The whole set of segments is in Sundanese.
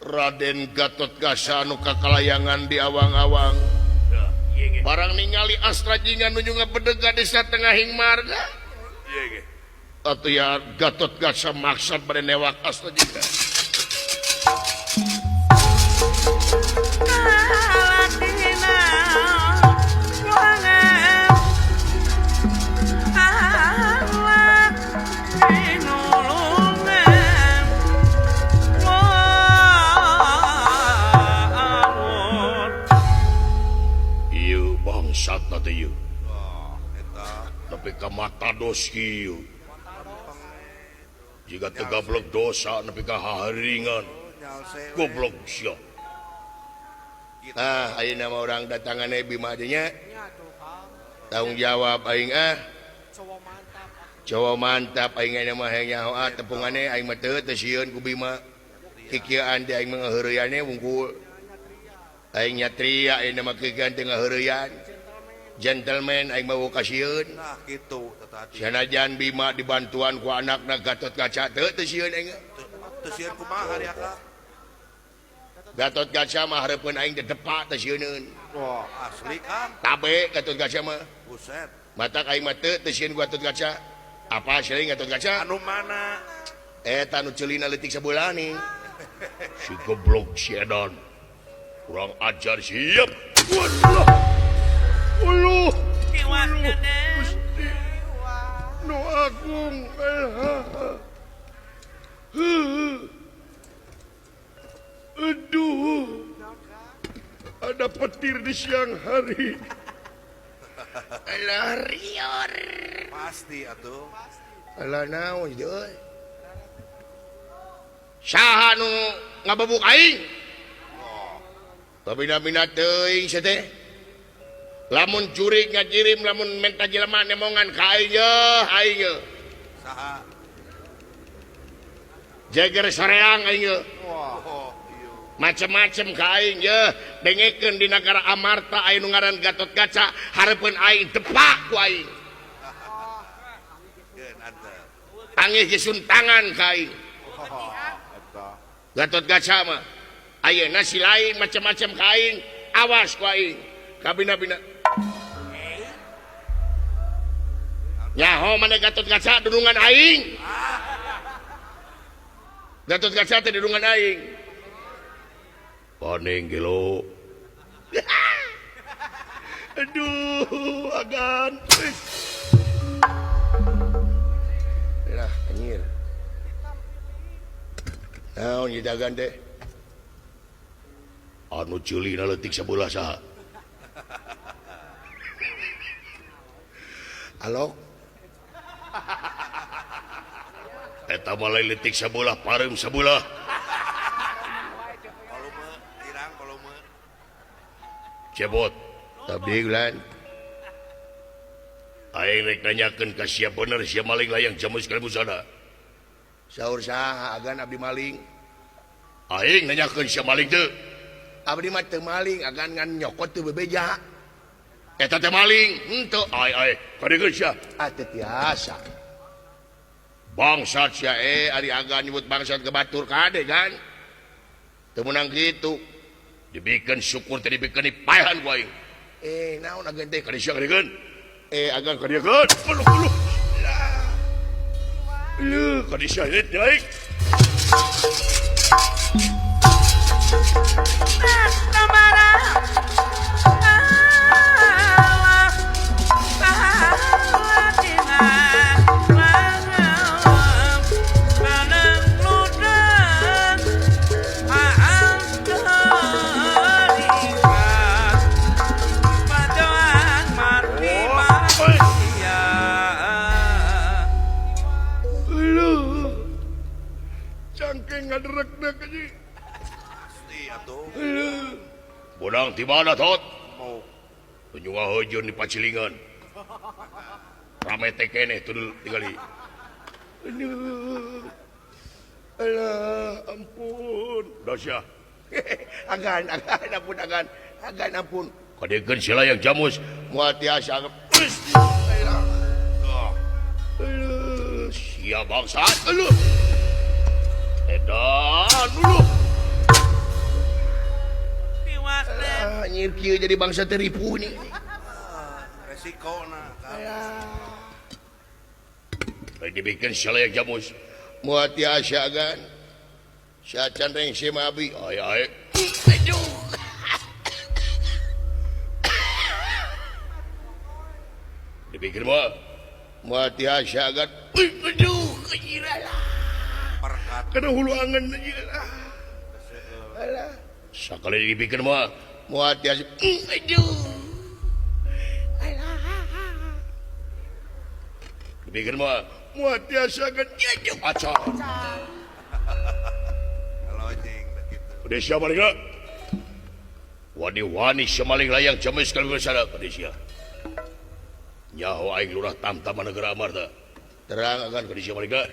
Raden Gatotkaca anu kakalayangan di awang-awang barang ningali astra jingan nuju ngapedega desa tengahing marga atuh ya Gatotkaca maksud pada newak astra jingan tapi ka mata doski jika tegablok dosa tapi ka haringan goblok sia ayeuna mah urang datangan Bima nya tanggung jawab aing cowok mantap aing mah hayang nyaho tepungane aing mah teu sieun ku Bima kikieuan teh aing mah ngaheureuyane wungkul aing nyatria ayeuna mah kikieuan teh ngaheureuyan gentleman aing mau kasieun nah kitu sanajan Bima dibantuan ku anakna Gatotkaca teu sieun aing teu sieun kumaha ari akak Gatotkaca mah hareupeun aing depa teu sieun wah asli Kang tabe Gatotkaca mah buset matak aing mah teu sieun Gatotkaca apa sieun Gatotkaca anu mana eta nu ceulina leutik sabeula nih si goblok si edan kurang ajar siap waduh uluh Gusti nu agung aduh ada petir di siang hari alah rior pasti atuh alah naon deui saha nu ngabebuk aing tapi bina teuing sia teh lamun curi ngajirim lamun menta jelema nemongan ka aing ye saha jager soreang aing ye wah macem-macem ka aing ye dengekeun di negara Amarta aya nu ngaran Gatotkaca hareupeun aing tepak ku aing geun antep tangih ge suntangan ka aing Gatotkaca mah ayeuna si lain macem-macem ka aing awas ku aing kabina-bina nyaho mana Gatotkaca dudungan aing Gatotkaca teh dudungan aing paning gelo aduh agan lah anjir naon ieu dagan teh anu ceulina leutik sabeula saha alok eta mah lain leutik sabeula pareum sabeula volume irang volume cebot tapi lan aing rek nanyakeun ka sia bener sia maling layang jamus kalbu sana saur saha agan abdi maling aing nanyakeun sia maling teu abdi mah teu maling agan ngan nyokot teu bebeja eta teh maling henteu ai kadegeun sia teu tiasa bangsat sia ari agan nyebut bangsat ke batur kade kan teu meunang kitu dibikeun syukur teh dibikeun paehan ku aing naon agan teh kade sia kadegeun agan kadegeun uluh kade sia ieu aing bodang di mana tot? mau tunjuk ngahejeun di Pacilingan. Rame teh keneh tuh tinggali. Aduh. Alah, ampun. Dasya. Agan, ampun. Kadegeun sila yang jamus moal tiasa. Alah. Sia bangsat. Aduh. Edan dulu. jadi bangsa teripu nih Resiko dibikin salayak jamus muati asyagan syacan reng si mabi ay aduh dibikin muati asyagan aduh kira lah perkat kena hulu angan aja lah alah sekali dibikin muati asyagan aduh dibikin muati asyagan aduh acak lojeng gitu. udah siapa nih kak wani-wani semaling layang jamis kalau sana udah siapa nyaho aing lurah tamtama negara amarta terang akan ke siapa nih kak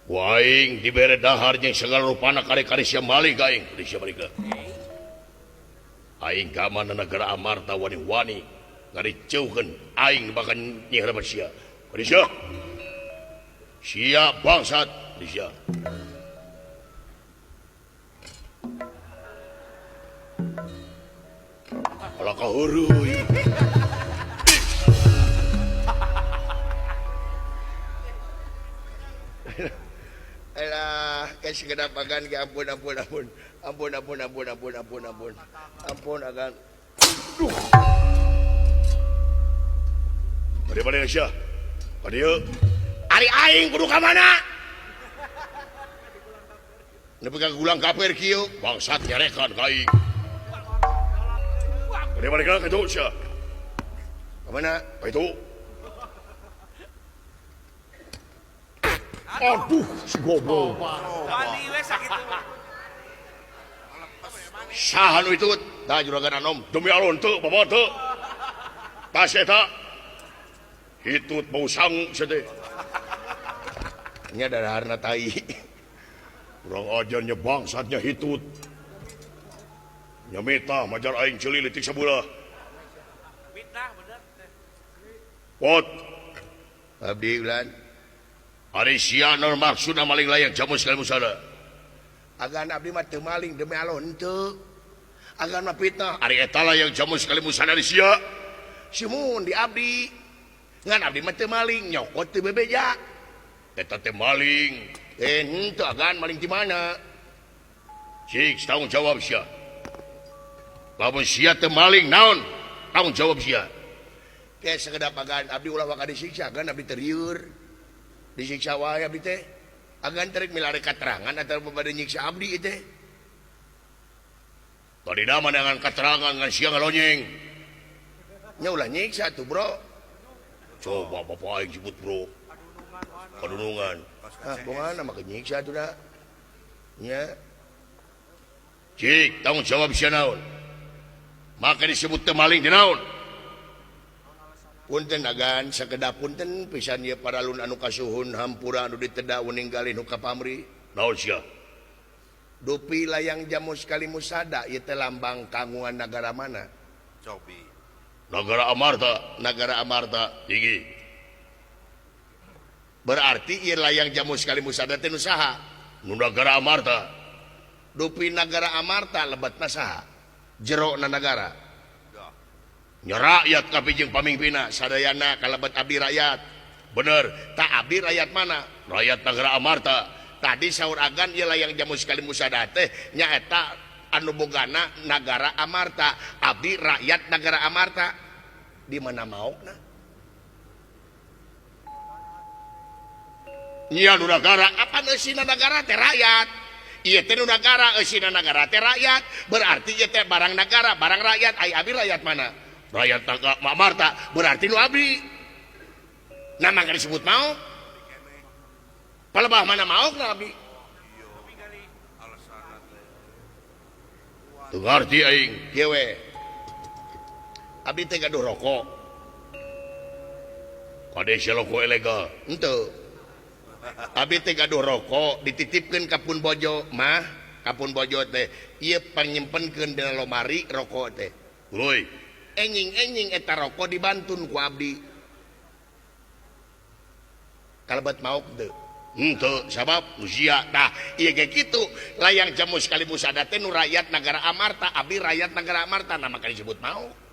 waing dibere dahar yang segala rupana kari-kari siapa maling aing udah siapa nih kak aing kamana negara amarta wani-wani ngari jauhkan aing bahkan nyiharapan siapa udah siapa siap bangsat udah siapa Alah kahurui. Alah, kasih kedapakan ke ampun agan. Duh. Pada Syah. Pada Ari aing kudu ka mana? Nepi ka gulang kaper kieu, bangsat nyarekan ka aing. Pada mereka ke itu Syah. Ka mana? Ka itu. Aduh, si goblok. Wani we sakit. Saha nu itu? Da juragan anom, demi Allah teu, bawa teu. Tas eta. Hitut bau sang sete. Nya daharna tai. Urang ajarnya bangsatnya hitut. Nya meta majar aing ceuli leutik sabulah. Fitnah bener. Pot. Abdi ulan. Ari sia nor maksudna maling layang jamus kali musada. Agan abdi mah teu maling demi Allah henteu. Agan mah fitnah. Ari eta layang jamus kali musada di sia. Simun di abdi. Ngan abdi mah teu maling nyokot teu bebeja. Eta teh maling. Henteu agan maling di mana? Cik tanggung jawab sia. Lamun sia teu maling naon? Tanggung jawab sia. Ke sekedap agan abdi ulah waka disiksa agan abdi terieur. Disiksa wae abdi teh. Agan terek milare katerangan atau bade nyiksa abdi ieu teh. Tadi nama dengan keterangan ngan sia ngalonyeng. Nya ulah nyiksa tuh, Bro. Coba bapak aing sebut, Bro. Kadunungan. Ah, bungan nama kenyiksa tuh dah. Nya. Cik, tanggung jawab sia naon? Maka disebut teu maling di naon? Punten agan sakedap punten pisan ieu paralun anu kasuhun hampura anu diteda ninggalin nu ka pamri. Naon sia? Dupi layang jamus kali musada ieu teh lambang kagungan nagara mana? Cobi. Negara Amarta, negara Amarta tinggi. Berarti ieu layang jamus kali musada teh nu saha? Nu negara Amarta. Dupi negara Amarta lebetna saha? Jerona negara. Nya rakyat kapijeng pamimpinna sadayana kalebet abdi rakyat. Bener, tak abdi rakyat mana? Rakyat negara Amarta. Tadi saur agan ieu layang jamus kali musada teh nya eta anu bogana negara Amarta. Abdi rakyat negara Amarta. Di mana maokna? Nya nu negara apa eusina negara teh rakyat. Ieu teh nu negara eusina negara teh rakyat. Berarti ieu teh barang negara, barang rakyat. Ai abdi rakyat mana? Rakyat negara Amarta. Berarti nu abdi. Nama kan disebut maok. Palebah mana maokna abdi? Tuh ngarti aing, kieu we. Abdi teh gaduh rokok. Kade sia rokok ilegal. Henteu. Abdi teh gaduh rokok dititipkeun ka pun bojo mah, ka pun bojo teh ieu panyimpenkeun dina lomari rokok teh. Euy, enjing-enjing eta rokok dibantun ku abdi. Kalebet maok teu. untuk sabab usia nah iya kayak gitu layang jamu sekaligus ada tenu rakyat negara Amarta Abi rakyat negara Amarta nama kali disebut mau